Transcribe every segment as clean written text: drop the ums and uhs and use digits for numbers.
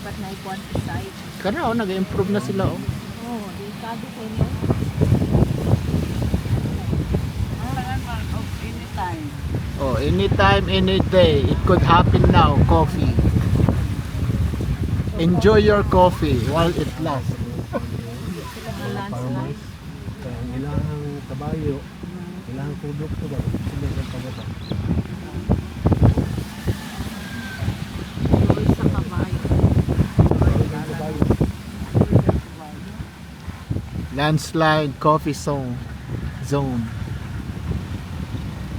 dapat na ikuan sa side. Kana nag-improve na sila oh. Oh, delikado kayo mo. Anytime. Oh, anytime, any day. It could happen now. Coffee. Enjoy your coffee while it lasts. Landslide. Kaya ilang kabayo, ilang produkto ba? Sila ng pababa. Tuloy sa kabayo. Landslide coffee zone.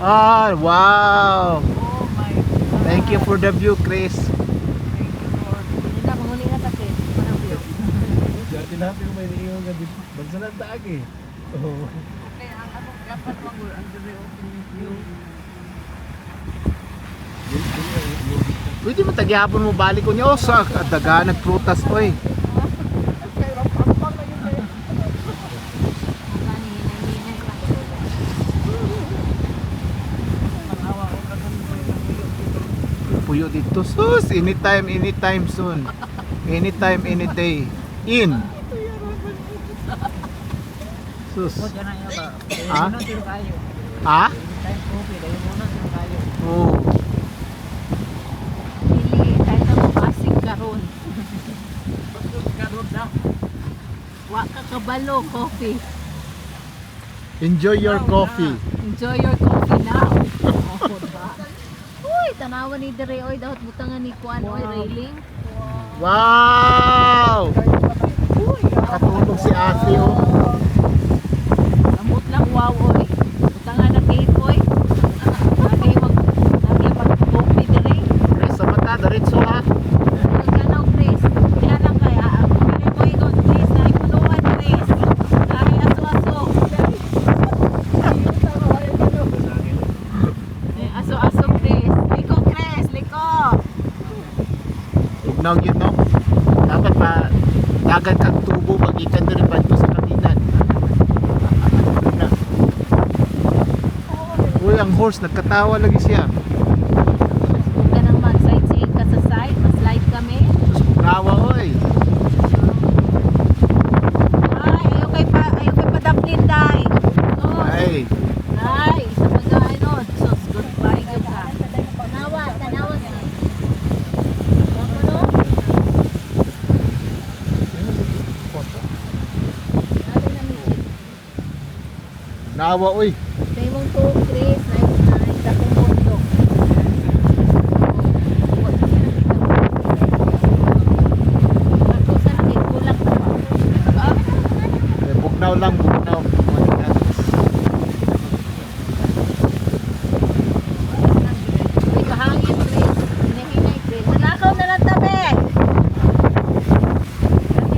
Ah, wow. Oh my God. Thank you for the view, Chris. Thank you, Lord. Hindi na, manghuli na kasi. Parang view. Dati natin kung may iniiwan ka dito. Bansalan taag eh. Oo. Okay, ang ano, dapat mag-work. Ang dali open view. Pwede mo tagyapon mo balik ko niyo sa daga nagprutas oy. Puyo dito sus anytime soon. Anytime any day. In. Sus. Ha? Ha? Oh. Pili, kahit ang mapasig karon. Wa ka kabalo, coffee. Enjoy your coffee. Enjoy your coffee now. Oh, ba? Uy, tanawan ni Dere, oy, dapat butangan ni Kuan, oy, railing. Wow! Katulog si Ate oh. Amot lang, wow, oy. Butangan na gate, oy. Lagi mag-coffee Dere. Sa mata diretso ha. Magkanaw, Chris. Kaya lang kaya, pili mo ikon, Chris, na ipunuan, Chris. Lagi aso-aso. Aso-aso, Chris. Liko, Chris, liko. Tugnaw yun no. Dapat pa dagan kang tubo magikan diri pa dito sa kapitan. Uy, ang horse nagkatawa lagi siya. Huwag ka nang mag-sightseeing ka sa side, mas-live kami. Nawa oy. Ay, ayaw kay padaplin, day. Oh, Ay, ay, sa pag-ano, sus, goodbye ka ka. Tanawa siya. Ano? nawa oy. Sa imong to, Chris, nice akong bundok. Ako sa nakikulang pa. Bugnaw lang, bugnaw. May kahangin, Chris. Hinahinay, Chris. Nanakaw na lang tabi.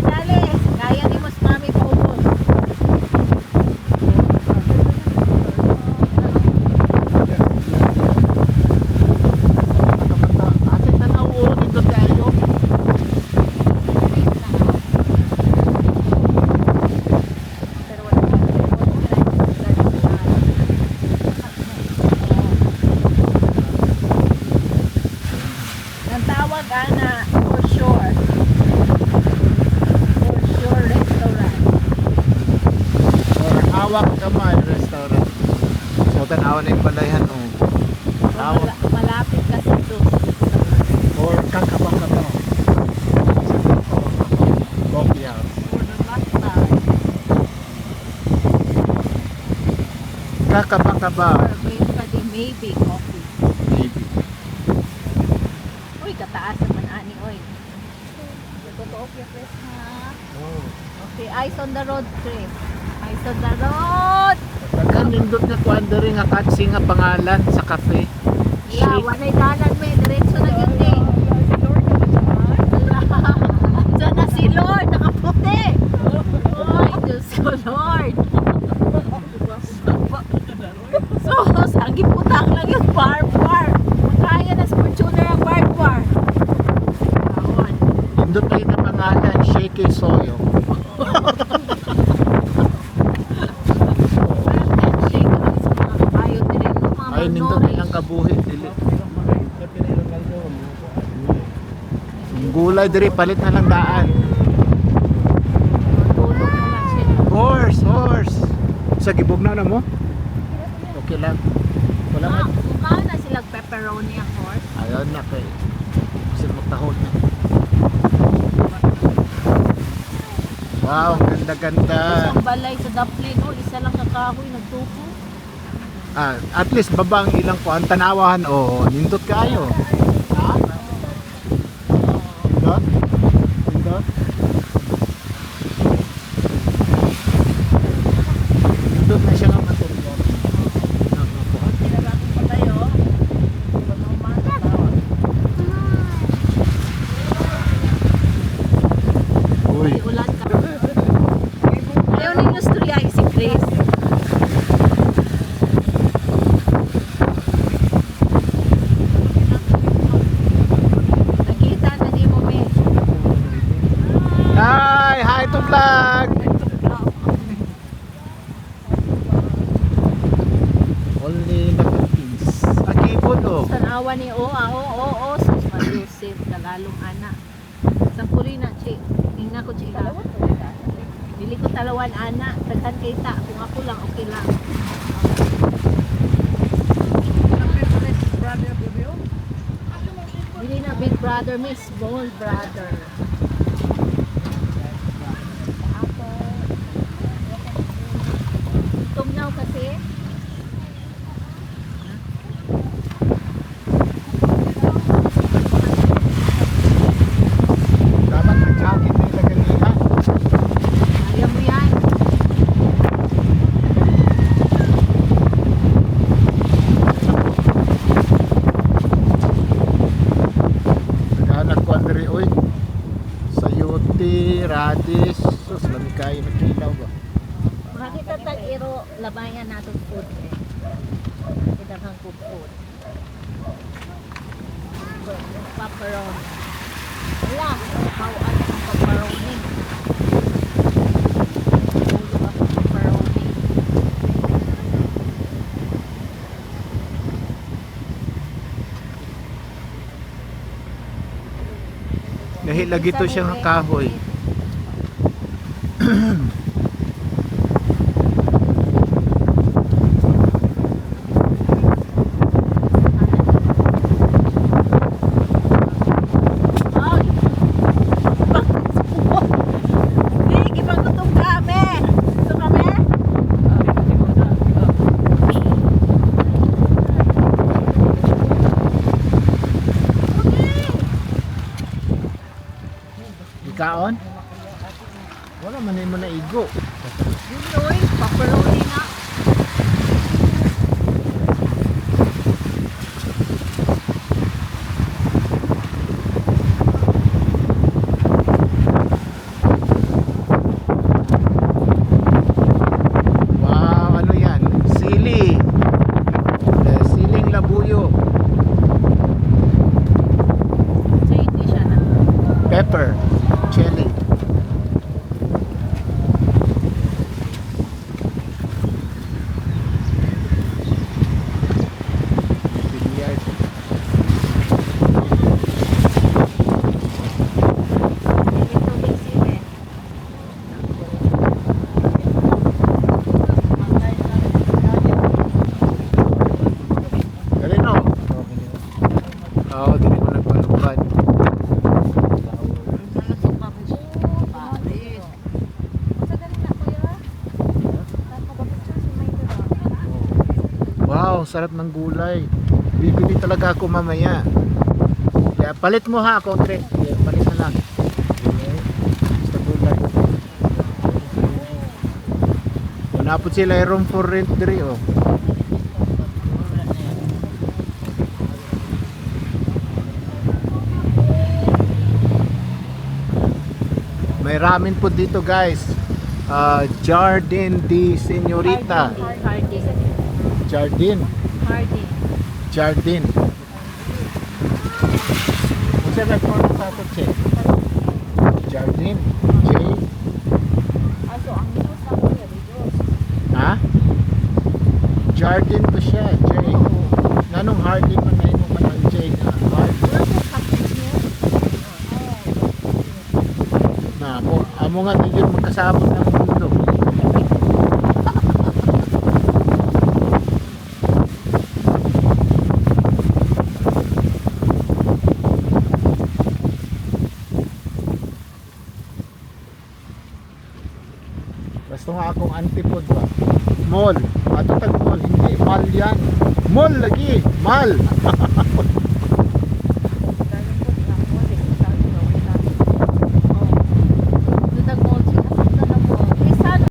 Dali, kaya ni mas mami pa ubos. Ate tanaw oh, dito tayo. Pero wala pa. Ang tawag ana for sure. For sure restaurant. Or hawak kamay restaurant. So tanawa na yung balayhan oh. Hawak. Malapit ka sa dos. Or kakabang-kabang. Coffee house. For the last time. Kakabang-kabang. Or maybe coffee. Maybe. Uy, kataas naman ani, oy. Totoo kaya, Chris, ha? Oo. Okay, eyes on the road, Chris. Eyes on the road! Dagan nindot nga kuandere nga katsi nga pangalan sa cafe. Yeah, wanay dalan may diretso na yun eh. Diyan na si Lord, nakaputi. Ay, Diyos ko, Lord. So, sagip putang lang yung bar. Makaya na Fortuner ang bar. Awan. Nindot kayo na pangalan, Shaky Soyo. Shake ang mga kabayo din. Mga Ay, nindot Norwich. kayo ang kabuhi. Dili. Kapila ilang kaldo. Ang gulay balay diri palit na lang daan. Tulog na lang sila. Horse. Sa gibugnaw na mo? Okay lang. Wala man. Kumain na silang pepperoni ang horse. Ayun na kay. Sila magtahod na. Wow, ang ganda-ganda. Isang balay sa Daplin, oh, isa lang na kahoy, nagtupo. At least babang ilang ko ang tanawahan nindot kayo. Ha? Nindot? Nindot? Nindot na siya nga matulog. Kinalaki pa tayo. Uy. Ulan ka. Ayaw ninyo storya si Grace. Nakita na ni mo, me. Hi to vlog. Only the Philippines. Akipon Tanawa ni sus malusip kalalong ana. Sa puli na chi. Tingnan ko chi ha. Bili ko talawan ana, taghan kita kung ako lang okay lang. Bili na big brother, miss small brother. Tumnaw kasi. dapat mag-jacket na ilagay nila. Ayaw mo yan. Naghanap ko andri oy. Sayuti, radis, sus lami kayo nagkilaw ba? Makakita tag-iro, labayan natin food eh. Kidahang ko food. Pepperoni. Wala, bawaan ang pepperoni. Ulo ang pepperoni. Dahil lagi to siyang kahoy. Ay! Hindi, ibang gutom kami. Gusto kami? Ikaon? Wala man mo na igo. Yun oy, pepperoni na. Wow, ano yan? Sili. Siling labuyo. So hindi siya na. Pepper. Chili. Bilyard. Hindi tubig sili. Dali no? Oo, dili mo nagpanukan. Wow, sarap ng gulay. Bibili talaga ako mamaya. Kaya palit mo ha, kontre. Kaya palit na lang. Basta gulay. Manapot sila room for rent diri oh. May ramen po dito guys. Jardin de Señorita. Harding. Jardin. Harding. Jardin. Unsa ba ko sa ato check? Jardin. J. Aso ang news sa kuya, videos. Ha? Jardin to siya, J. Nanong Hardin man na mo man ang J na Hardin. Wala ko kapit niya. Amo nga din magkasabot ng mundo. Basta nga akong antipod ba? Mall. Ato tag mall. Hindi, mall yan. Mall lagi. Mall.